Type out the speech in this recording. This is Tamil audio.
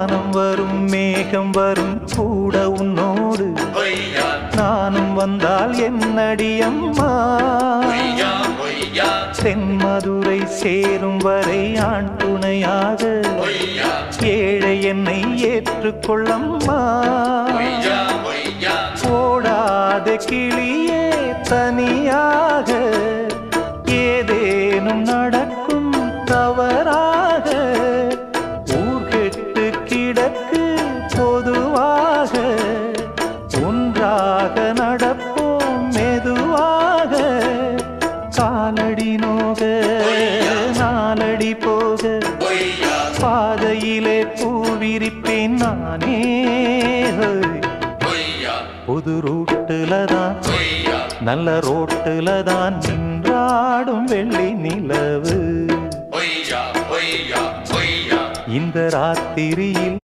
வானம் வரும் மேகம் வரும் கூட உன்னோடு நானும் வந்தால் என்னடி அம்மா தென்மதுரை சேரும் வரை ஆண் துணையாக ஏழை என்னை ஏற்றுக்கொள்ளம்மா ஓடாத கிளியே தனியாக ஏதேனும் நடக்கும் தவறாக ஊர்கெட்டு கிடக்கு பொதுவாக ஒன்றாக நடப்போம் மெதுவாக காலடி நோக நாலடி போக பாதையிலே பூவிரிப்பேன் நானே புது ரூட்டுல தான் நல்ல ரோட்டுல தான் நின்றாடும் வெள்ளி நிலவு இந்த ராத்திரியில்